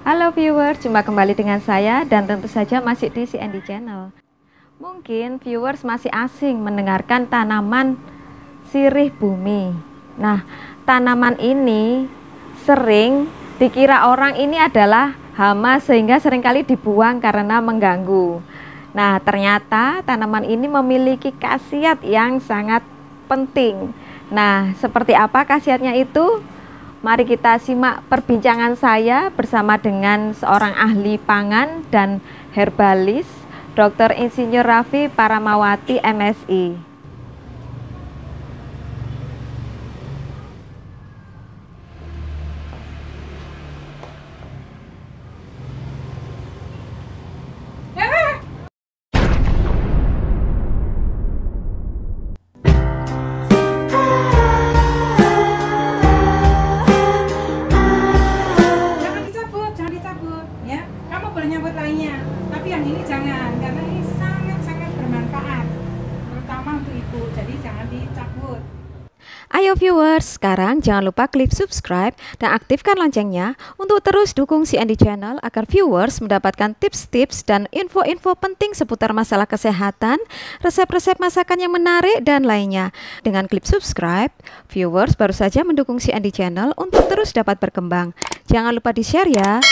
Halo viewers, jumpa kembali dengan saya dan tentu saja masih di CND Channel. Mungkin viewers masih asing mendengarkan tanaman sirih bumi. Nah, tanaman ini sering dikira orang ini adalah hama sehingga seringkali dibuang karena mengganggu. Nah, ternyata tanaman ini memiliki khasiat yang sangat penting. Nah, seperti apa khasiatnya itu? Mari kita simak perbincangan saya bersama dengan seorang ahli pangan dan herbalis, Dr. Insinyur Raffi Paramawati, MSI. Nyambut lainnya, tapi yang ini jangan, karena ini sangat-sangat bermanfaat terutama untuk ibu, jadi jangan dicabut. Ayo viewers, sekarang jangan lupa klik subscribe dan aktifkan loncengnya untuk terus dukung CND Channel agar viewers mendapatkan tips-tips dan info-info penting seputar masalah kesehatan, resep-resep masakan yang menarik dan lainnya. Dengan klik subscribe, viewers baru saja mendukung CND Channel untuk terus dapat berkembang. Jangan lupa di-share ya.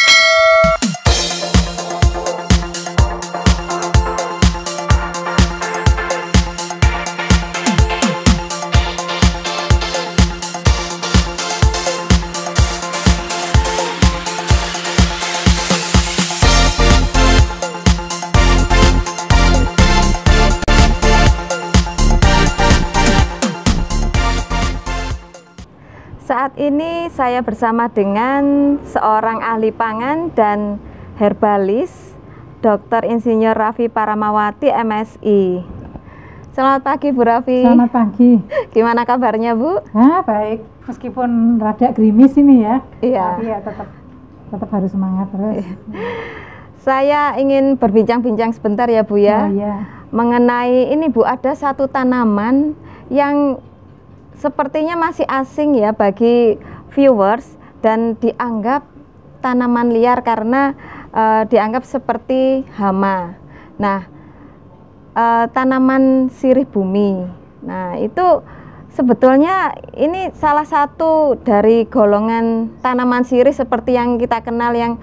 Saat ini saya bersama dengan seorang ahli pangan dan herbalis, Dr. Insinyur Raffi Paramawati, MSI. Selamat pagi Bu Raffi. Selamat pagi. Gimana kabarnya Bu? Baik, meskipun rada gerimis ini ya. Iya. Tapi ya tetap harus semangat terus. Saya ingin berbincang-bincang sebentar ya Bu ya. Oh, iya. Mengenai ini Bu, ada satu tanaman yang sepertinya masih asing ya bagi viewers dan dianggap tanaman liar karena dianggap seperti hama. Nah, tanaman sirih bumi. Nah, itu sebetulnya ini salah satu dari golongan tanaman sirih seperti yang kita kenal yang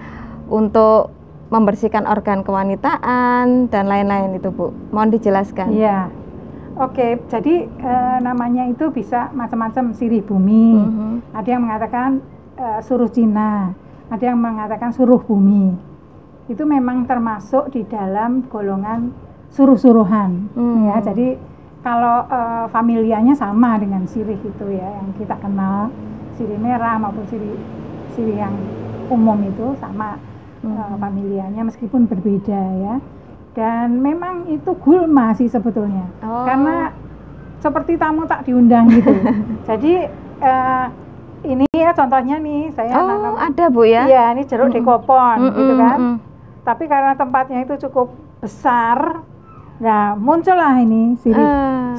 untuk membersihkan organ kewanitaan dan lain-lain itu Bu. Mohon dijelaskan. Iya. Oke, jadi namanya itu bisa macam-macam sirih bumi. Ada yang mengatakan suruh Cina, ada yang mengatakan suruh bumi. Itu memang termasuk di dalam golongan suruh-suruhan. Ya, jadi kalau familianya sama dengan sirih itu ya, yang kita kenal sirih merah maupun sirih yang umum itu sama familianya meskipun berbeda ya. Dan memang itu gulma sih sebetulnya, karena seperti tamu tak diundang gitu. Jadi ini ya contohnya nih saya nanam, ada Bu ya? Iya, ini jeruk dekopon gitu kan. Tapi karena tempatnya itu cukup besar, nah muncullah ini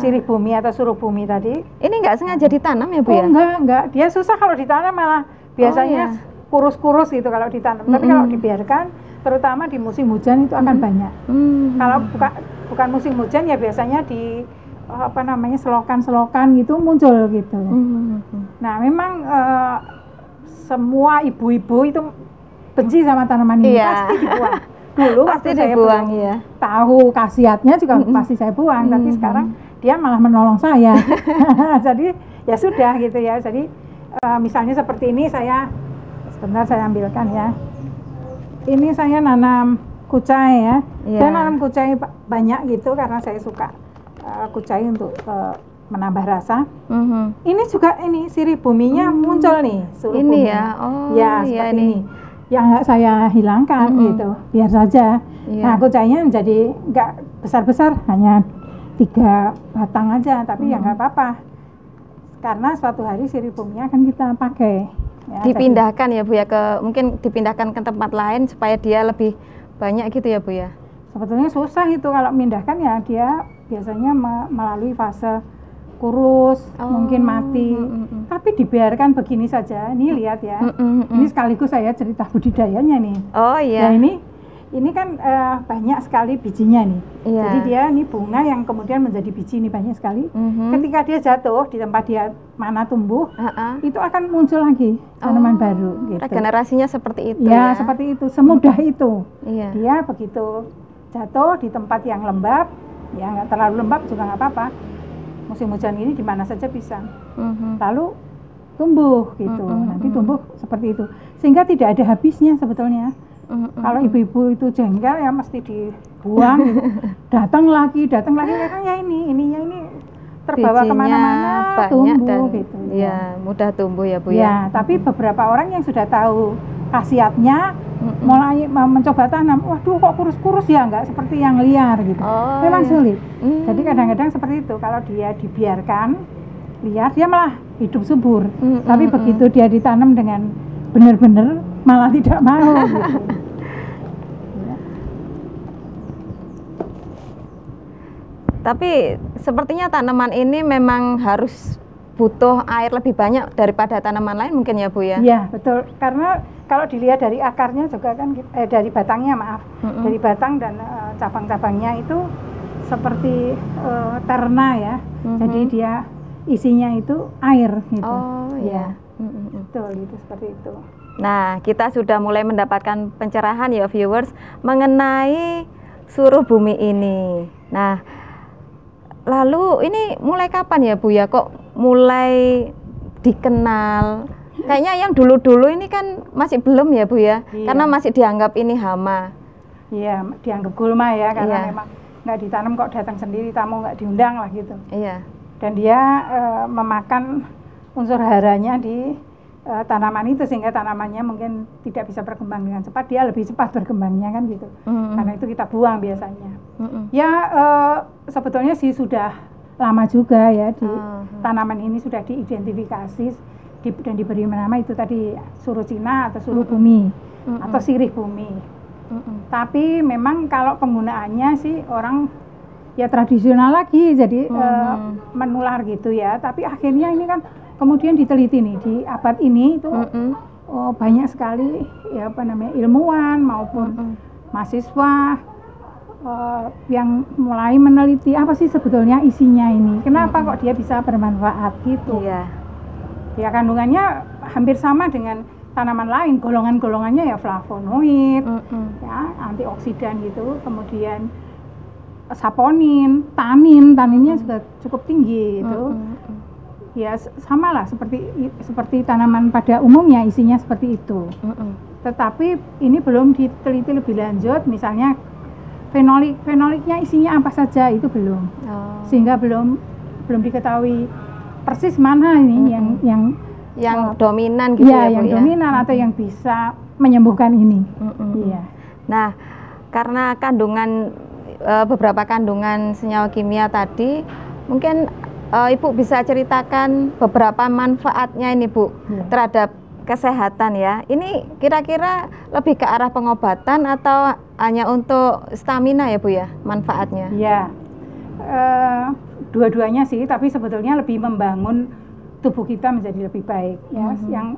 sirih bumi atau suruh bumi tadi. Ini nggak sengaja ditanam ya Bu ya? Enggak, dia susah kalau ditanam, malah biasanya kurus-kurus gitu kalau ditanam. Tapi kalau dibiarkan, terutama di musim hujan itu akan banyak. Kalau bukan musim hujan ya biasanya di selokan-selokan gitu muncul gitu. Nah, memang semua ibu-ibu itu benci sama tanaman ini, pasti dibuang. Dulu pasti saya buang ya. Tahu khasiatnya juga pasti saya buang, tapi sekarang dia malah menolong saya. Jadi ya sudah gitu ya. Jadi misalnya seperti ini, sebentar saya ambilkan ya. Ini saya nanam kucai ya. Saya nanam kucai banyak gitu karena saya suka kucai untuk menambah rasa. Ini juga sirih buminya muncul nih. Ini ya. Seperti ini. Yang nggak saya hilangkan gitu, biar saja. Nah, kucainya menjadi nggak besar-besar, hanya 3 batang aja, tapi ya nggak apa-apa. Karena suatu hari sirih buminya akan kita pakai. Ya, dipindahkan ya Bu ya, mungkin dipindahkan ke tempat lain supaya dia lebih banyak gitu ya Bu ya? Sebetulnya susah itu kalau memindahkan ya, dia biasanya melalui fase kurus, mungkin mati. Tapi dibiarkan begini saja. Ini lihat ya. Ini sekaligus saya cerita budidayanya nih. Oh iya. Nah ini kan banyak sekali bijinya nih. Iya. Jadi dia ini bunga yang kemudian menjadi biji ini banyak sekali. Ketika dia jatuh di tempat dia mana tumbuh, itu akan muncul lagi tanaman baru. Gitu. Regenerasinya seperti itu ya? Ya, seperti itu. Semudah itu. Iya. Dia begitu jatuh di tempat yang lembab, ya nggak terlalu lembab juga nggak apa-apa. Musim hujan ini di mana saja bisa. Lalu tumbuh gitu. Nanti tumbuh seperti itu. Sehingga tidak ada habisnya sebetulnya. Kalau ibu-ibu itu jengkel ya mesti dibuang gitu. datang lagi karena ya ininya ini terbawa kemana-mana, tumbuh gitu ya. Mudah tumbuh ya Bu ya. Tapi beberapa orang yang sudah tahu khasiatnya mulai mencoba tanam, waduh kok kurus-kurus ya, nggak seperti yang liar gitu. Memang sulit. Jadi kadang-kadang seperti itu, kalau dia dibiarkan liar dia malah hidup subur. Tapi begitu dia ditanam dengan benar-benar malah tidak mau gitu. Tapi sepertinya tanaman ini memang harus butuh air lebih banyak daripada tanaman lain mungkin ya Bu ya? Iya betul, karena kalau dilihat dari akarnya juga kan, dari batangnya dari batang dan cabang-cabangnya itu seperti terna ya. Jadi dia isinya itu air gitu. Oh iya. Betul, itu seperti itu. Nah, kita sudah mulai mendapatkan pencerahan ya viewers mengenai suruh bumi ini. Nah, lalu ini mulai kapan ya Bu ya kok mulai dikenal? Kayaknya yang dulu-dulu ini kan masih belum ya Bu ya, karena masih dianggap ini hama. Iya, dianggap gulma ya, karena memang nggak ditanam kok datang sendiri, tamu nggak diundang lah gitu. Iya. Dan dia memakan unsur haranya di tanaman itu, sehingga tanamannya mungkin tidak bisa berkembang dengan cepat, dia lebih cepat berkembangnya kan gitu. Karena itu kita buang biasanya. Ya sebetulnya sih sudah lama juga ya di tanaman ini sudah diidentifikasi dan diberi nama itu tadi suruh Cina atau suruh bumi atau sirih bumi. Tapi memang kalau penggunaannya sih orang ya tradisional lagi, jadi menular gitu ya. Tapi akhirnya ini kan kemudian diteliti nih di abad ini itu banyak sekali ya ilmuwan maupun mahasiswa yang mulai meneliti apa sih sebetulnya isinya ini, kenapa kok dia bisa bermanfaat gitu. Ya kandungannya hampir sama dengan tanaman lain, golongan-golongannya ya flavonoid, ya antioksidan gitu, kemudian saponin, taninnya juga cukup tinggi gitu. Ya sama lah seperti tanaman pada umumnya isinya seperti itu. Tetapi ini belum diteliti lebih lanjut, misalnya fenoliknya isinya apa saja itu belum, sehingga belum diketahui persis mana ini yang dominan gitu ya Bu yang ya? dominan atau yang bisa menyembuhkan ini. Iya. Nah, karena kandungan beberapa kandungan senyawa kimia tadi, mungkin Ibu bisa ceritakan beberapa manfaatnya ini Bu terhadap kesehatan ya. Ini kira-kira lebih ke arah pengobatan atau hanya untuk stamina ya Bu ya manfaatnya? Iya, dua-duanya sih, tapi sebetulnya lebih membangun tubuh kita menjadi lebih baik ya. Yang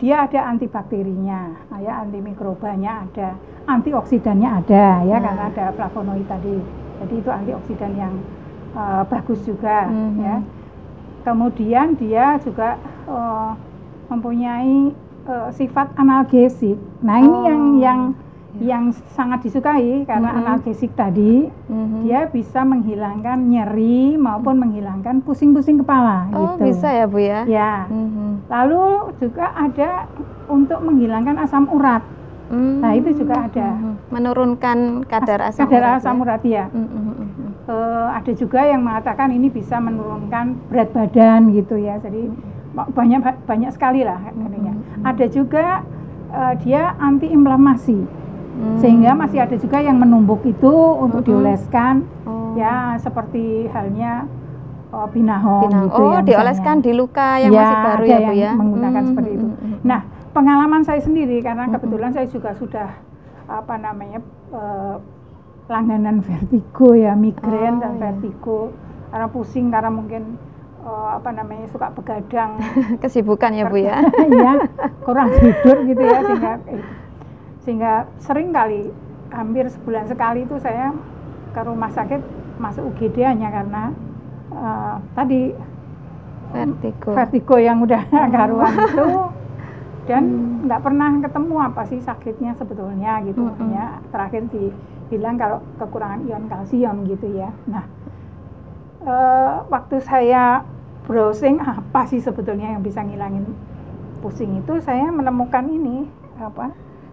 dia ada antibakterinya, ya, antimikrobanya ada, antioksidannya ada ya, karena ada flavonoid tadi. Jadi itu antioksidan yang bagus juga ya. Kemudian dia juga mempunyai sifat analgesik. Nah, ini yang sangat disukai karena analgesik tadi dia bisa menghilangkan nyeri maupun menghilangkan pusing-pusing kepala. Gitu. Bisa ya Bu ya? Ya. Lalu juga ada untuk menghilangkan asam urat. Nah, itu juga ada. Menurunkan kadar asam urat ya. Ada juga yang mengatakan ini bisa menurunkan berat badan gitu ya. Jadi banyak sekali lah katanya. Ada juga dia anti inflamasi. Sehingga masih ada juga yang menumbuk itu untuk dioleskan ya, seperti halnya binahong gitu ya. Dioleskan di luka yang masih baru ya Bu ya. Menggunakan seperti itu. Nah, pengalaman saya sendiri karena kebetulan saya juga sudah langganan vertigo ya, migrain dan vertigo karena pusing, karena mungkin apa namanya suka begadang. Kesibukan ya Bu ya. Iya, kurang tidur gitu ya, sehingga sering kali hampir sebulan sekali itu saya ke rumah sakit masuk UGD hanya karena tadi vertigo yang udah karuan itu, dan nggak pernah ketemu apa sih sakitnya sebetulnya gitu. Ya terakhir dibilang kalau kekurangan ion kalsium gitu ya. Nah waktu saya browsing apa sih sebetulnya yang bisa ngilangin pusing itu, saya menemukan ini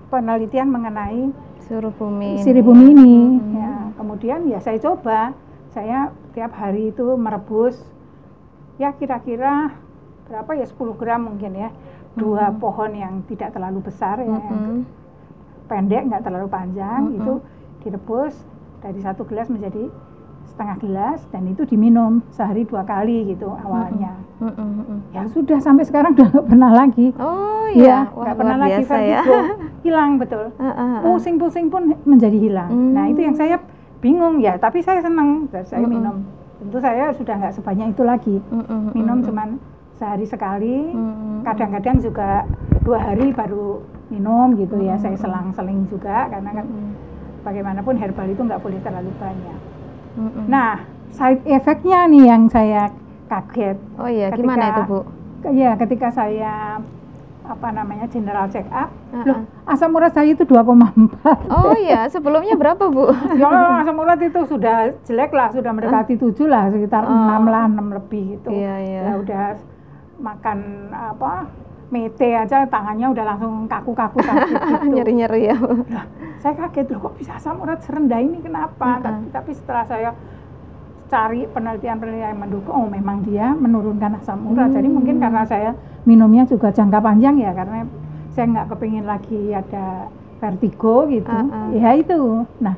penelitian mengenai sirih bumi ini. Ya, kemudian ya saya coba, saya tiap hari itu merebus ya kira-kira berapa ya, 10 gram mungkin ya, 2 pohon yang tidak terlalu besar ya, yang pendek nggak terlalu panjang, itu direbus dari 1 gelas menjadi setengah gelas, dan itu diminum sehari 2 kali gitu awalnya. Ya sudah sampai sekarang udah nggak pernah lagi. Oh iya, nggak pernah lagi vertigo, hilang betul. Pusing-pusing pun menjadi hilang. Nah itu yang saya bingung ya, tapi saya senang dan saya minum. Tentu saya sudah nggak sebanyak itu lagi. Minum cuman sehari sekali, kadang-kadang juga 2 hari baru minum gitu ya. Saya selang-seling juga karena kan bagaimanapun herbal itu nggak boleh terlalu banyak. Nah, side effect-nya nih yang saya kaget. Oh iya, gimana itu Bu? Iya, ketika saya general check up, loh asam urat saya itu 2,4. Oh iya, sebelumnya berapa Bu? Ya asam urat itu sudah jelek lah, sudah mendekati 7 lah, sekitar 6 lah, 6 lebih gitu. Ya udah makan mete aja tangannya udah langsung kaku-kaku sakit gitu. Nyeri-nyeri ya. Lah, saya kaget loh, kok bisa asam urat serendah ini, kenapa? Tapi setelah saya cari penelitian-penelitian yang mendukung, oh memang dia menurunkan asam urat. Jadi mungkin karena saya minumnya juga jangka panjang ya, karena saya nggak kepingin lagi ada vertigo gitu. Ya itu. Nah,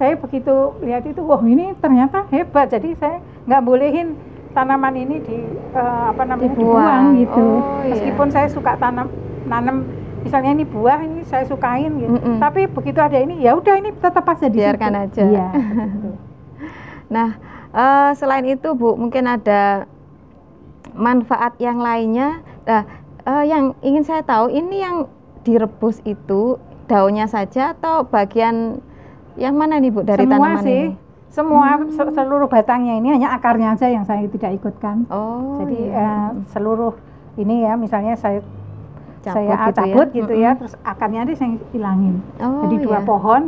saya begitu lihat itu, wah ini ternyata hebat. Jadi saya nggak bolehin tanaman ini dibuang gitu. Meskipun saya suka nanam misalnya ini buah, ini saya sukain gitu. Tapi begitu ada ini, ya udah ini tetap aja biarkan aja. Iya. Nah, selain itu Bu, mungkin ada manfaat yang lainnya. Nah, yang ingin saya tahu, ini yang direbus itu daunnya saja atau bagian yang mana nih Bu dari semua tanaman sih. ini? Semua seluruh batangnya ini, hanya akarnya aja yang saya tidak ikutkan. Jadi seluruh ini ya, misalnya saya cabut gitu ya, terus akarnya saya hilangin. Jadi 2 pohon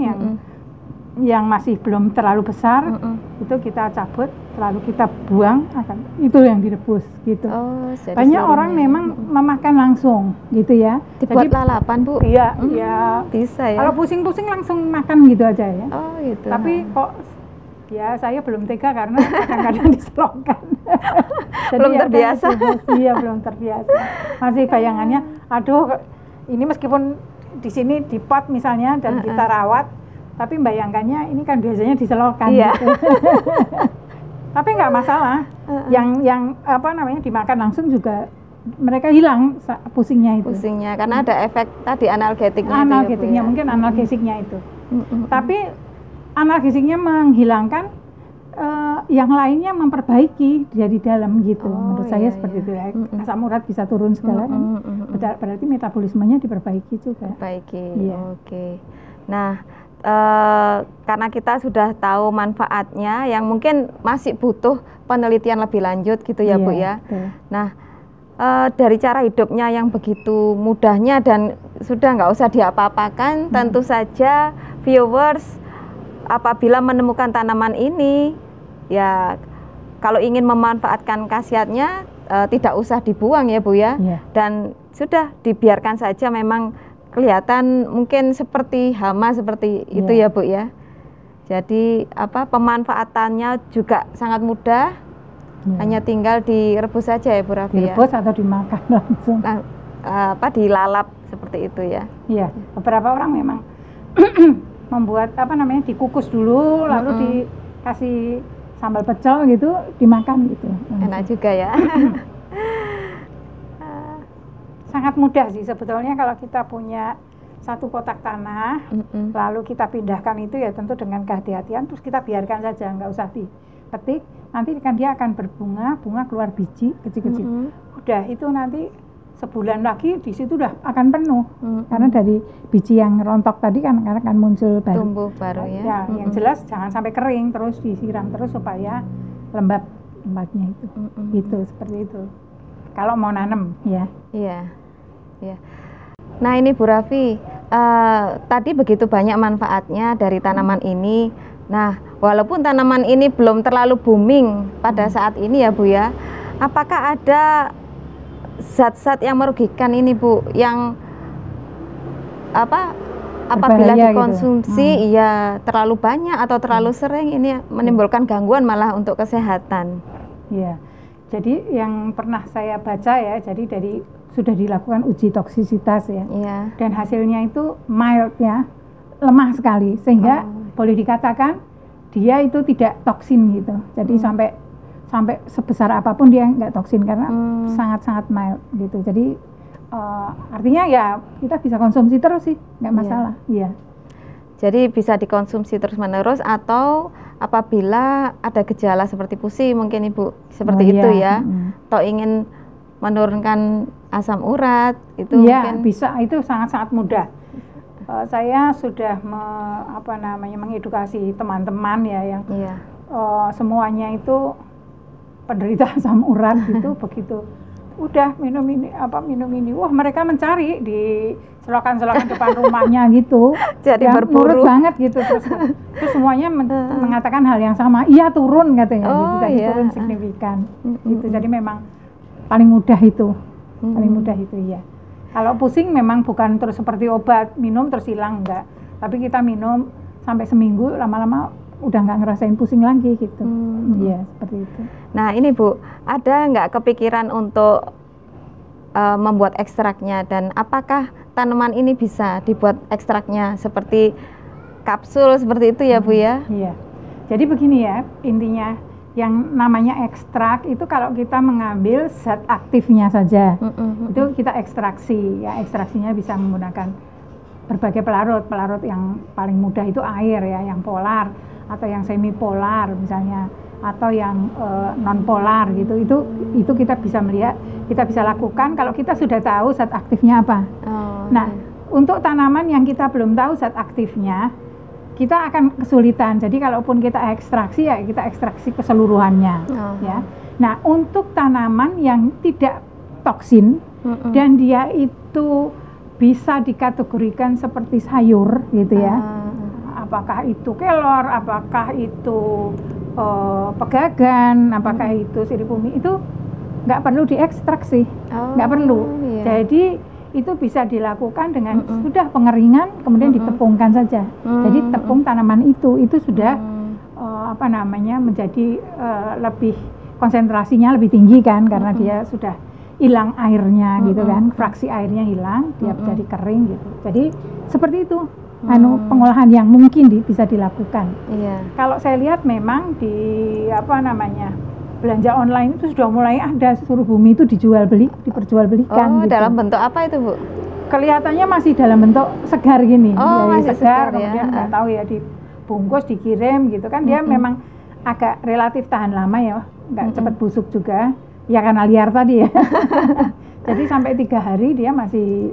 yang masih belum terlalu besar itu kita cabut, lalu kita buang, itu yang direbus gitu. Banyak orang memang memakan langsung gitu ya. Dibuat lalapan Bu? Iya, iya. Bisa ya. Kalau pusing-pusing langsung makan gitu aja ya. Gitu. Tapi kok ya saya belum tega karena kadang-kadang diselongkan. Belum terbiasa. Iya, belum terbiasa. Masih bayangannya, aduh ini meskipun di sini di pot misalnya dan kita rawat, tapi bayangkannya ini kan biasanya diselongkan gitu. Tapi nggak masalah. Yang dimakan langsung juga mereka hilang pusingnya itu. Pusingnya karena ada efek tadi analgetiknya. Analgetiknya mungkin analgesiknya itu. Tapi analgesiknya menghilangkan, yang lainnya memperbaiki dari dalam gitu. Menurut saya seperti itu ya. Asam urat bisa turun segala kan. Berarti metabolismenya diperbaiki juga. Oke. Nah, karena kita sudah tahu manfaatnya, yang mungkin masih butuh penelitian lebih lanjut gitu ya Bu ya. Nah, dari cara hidupnya yang begitu mudahnya dan sudah nggak usah diapa-apakan, tentu saja viewers apabila menemukan tanaman ini, ya kalau ingin memanfaatkan khasiatnya tidak usah dibuang ya Bu ya. Dan sudah dibiarkan saja, memang kelihatan mungkin seperti hama seperti itu ya Bu ya. Jadi pemanfaatannya juga sangat mudah, hanya tinggal direbus saja ya Bu Rafi ya. Direbus atau dimakan langsung. Dilalap seperti itu ya. Iya, beberapa orang memang membuat dikukus dulu, lalu dikasih sambal pecel gitu, dimakan gitu. Enak juga ya. Sangat mudah sih sebetulnya kalau kita punya 1 kotak tanah, lalu kita pindahkan itu ya tentu dengan kehati-hatian, terus kita biarkan saja, nggak usah petik, nanti kan dia akan berbunga, bunga keluar biji kecil-kecil. Udah itu nanti sebulan lagi di situ udah akan penuh. Karena dari biji yang rontok tadi kan akan muncul baru. Tumbuh baru ya. Ya, yang jelas jangan sampai kering, terus disiram terus supaya lembabnya itu. Itu seperti itu. Kalau mau nanam ya. Iya. Iya. Nah, ini Bu Raffi, tadi begitu banyak manfaatnya dari tanaman ini. Nah, walaupun tanaman ini belum terlalu booming pada saat ini ya Bu ya, apakah ada zat-zat yang merugikan ini Bu, yang apabila berbahaya dikonsumsi ya terlalu banyak atau terlalu sering ini menimbulkan gangguan malah untuk kesehatan? Iya. Jadi yang pernah saya baca ya, jadi sudah dilakukan uji toksisitas ya, dan hasilnya itu mild ya, lemah sekali, sehingga boleh dikatakan dia itu tidak toksin gitu. Jadi sampai sebesar apapun dia nggak toksin karena sangat-sangat mild gitu. Jadi artinya ya kita bisa konsumsi terus sih, nggak masalah. Iya. Jadi bisa dikonsumsi terus-menerus, atau apabila ada gejala seperti pusing mungkin Ibu seperti itu ya, atau ingin menurunkan asam urat itu mungkin bisa, itu sangat-sangat mudah. Saya sudah mengedukasi teman-teman ya yang semuanya itu penderita asam urat gitu. Begitu udah minum ini, wah mereka mencari di selokan-selokan depan rumahnya gitu. Jadi berburu banget gitu, terus semuanya mengatakan hal yang sama, iya turun katanya gitu, jadi turun signifikan gitu. Jadi memang paling mudah itu ya. Kalau pusing memang bukan terus seperti obat minum terus hilang, enggak, tapi kita minum sampai seminggu, lama-lama udah nggak ngerasain pusing lagi gitu. Iya, seperti itu. Nah ini Bu, ada nggak kepikiran untuk membuat ekstraknya, dan apakah tanaman ini bisa dibuat ekstraknya seperti kapsul seperti itu ya Bu ya? Iya. Jadi begini ya, intinya yang namanya ekstrak itu kalau kita mengambil zat aktifnya saja, itu kita ekstraksi ya. Ekstraksinya bisa menggunakan berbagai pelarut yang paling mudah itu air ya, yang polar atau yang semi polar misalnya, atau yang non polar gitu. Itu kita bisa melihat, kita bisa lakukan kalau kita sudah tahu zat aktifnya apa. Untuk tanaman yang kita belum tahu zat aktifnya, kita akan kesulitan. Jadi kalaupun kita ekstraksi ya kita ekstraksi keseluruhannya ya. Nah, untuk tanaman yang tidak toksin dan dia itu bisa dikategorikan seperti sayur gitu ya. Apakah itu kelor, apakah itu pegagan, apakah itu sirih bumi, itu nggak perlu diekstraksi, nggak perlu. Jadi itu bisa dilakukan dengan sudah pengeringan kemudian ditepungkan saja. Jadi tepung tanaman itu sudah menjadi lebih konsentrasinya lebih tinggi kan, karena dia sudah hilang airnya gitu kan, fraksi airnya hilang, dia jadi kering gitu. Jadi seperti itu pengolahan yang mungkin bisa dilakukan. Kalau saya lihat memang di belanja online itu sudah mulai ada suruh bumi itu diperjualbelikan gitu. Dalam bentuk apa itu Bu? Kelihatannya masih dalam bentuk segar gini. Masih segar kemudian nggak tahu ya dibungkus dikirim gitu kan. Dia memang agak relatif tahan lama ya, nggak cepat busuk juga ya karena liar tadi ya. Jadi sampai 3 hari dia masih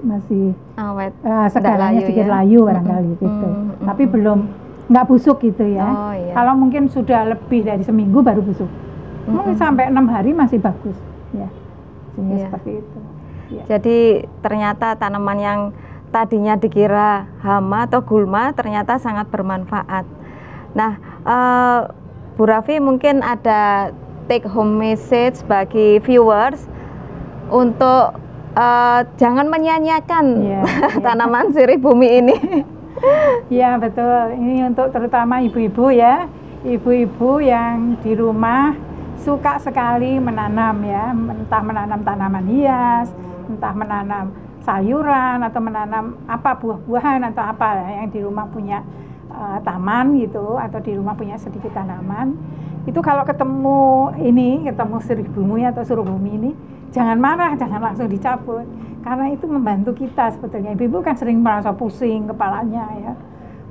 awet, segarnya sedikit layu barangkali gitu. Tapi nggak busuk gitu ya. Kalau mungkin sudah lebih dari seminggu baru busuk. Mungkin sampai 6 hari masih bagus ya, sehingga seperti itu ya. Jadi ternyata tanaman yang tadinya dikira hama atau gulma ternyata sangat bermanfaat. Nah Bu Raffi mungkin ada take home message bagi viewers untuk jangan menyanyiakan tanaman sirih bumi ini. Ya betul, ini untuk terutama ibu-ibu ya, ibu-ibu yang di rumah suka sekali menanam ya, entah menanam tanaman hias, entah menanam sayuran atau menanam buah-buahan atau apa yang di rumah punya taman gitu, atau di rumah punya sedikit tanaman. Itu kalau ketemu sirih bumi atau suruh bumi ini, jangan marah, jangan langsung dicabut, karena itu membantu kita sebetulnya. Ibu-ibu kan sering merasa pusing kepalanya ya,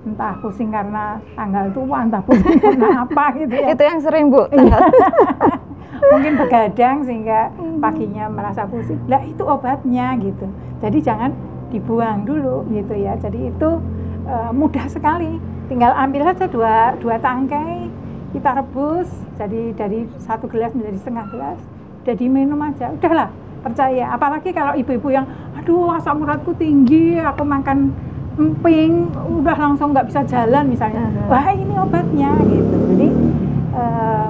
entah pusing karena tanggal tua, entah pusing karena apa gitu ya. Itu yang sering Bu, tanggal. Mungkin begadang sehingga paginya merasa pusing. Lah itu obatnya gitu. Jadi jangan dibuang dulu gitu ya. Jadi itu mudah sekali. Tinggal ambil saja dua tangkai, kita rebus. Jadi dari 1 gelas menjadi setengah gelas. Jadi minum aja. Udahlah, percaya. Apalagi kalau ibu-ibu yang, aduh asam uratku tinggi, aku makan emping, udah langsung nggak bisa jalan misalnya. Wah ini obatnya gitu. Jadi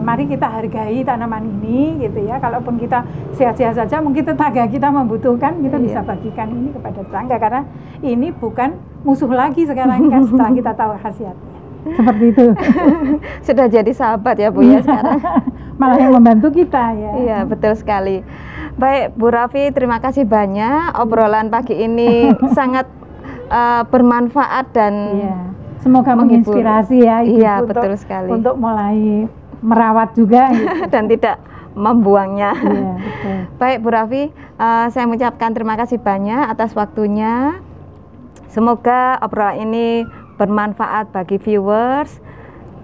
mari kita hargai tanaman ini gitu ya. Kalaupun kita sehat-sehat saja, mungkin tetangga kita membutuhkan, kita bisa bagikan ini kepada tetangga karena ini bukan musuh lagi sekarang kan setelah kita tahu khasiatnya. Seperti itu. Sudah jadi sahabat ya Bu ya sekarang. Malah yang membantu kita ya. Iya betul sekali. Baik Bu Rafi, terima kasih banyak. Obrolan pagi ini sangat bermanfaat dan semoga menginspirasi ya Ibu. Iya betul sekali. Untuk mulai merawat juga gitu. Dan tidak membuangnya. Iya, betul. Baik Bu Rafi, saya mengucapkan terima kasih banyak atas waktunya. Semoga obrolan ini bermanfaat bagi viewers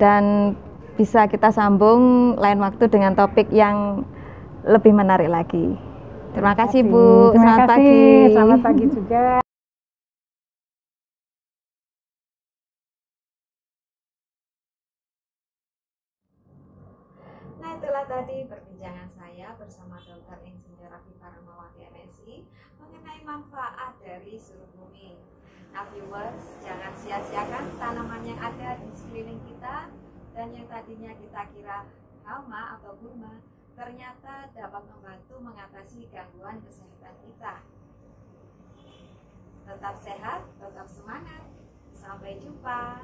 dan bisa kita sambung lain waktu dengan topik yang lebih menarik lagi. Terima kasih Bu. Terima kasih. Selamat pagi juga. Nah itulah tadi perbincangan saya bersama Dr. Insinyur Rafi Paramawati MSI mengenai manfaat dari suruh bumi. Nah viewers, jangan sia-siakan tanaman yang ada di sekeliling kita dan yang tadinya kita kira hama atau gurma ternyata dapat membantu mengatasi gangguan kesehatan kita. Tetap sehat, tetap semangat. Sampai jumpa.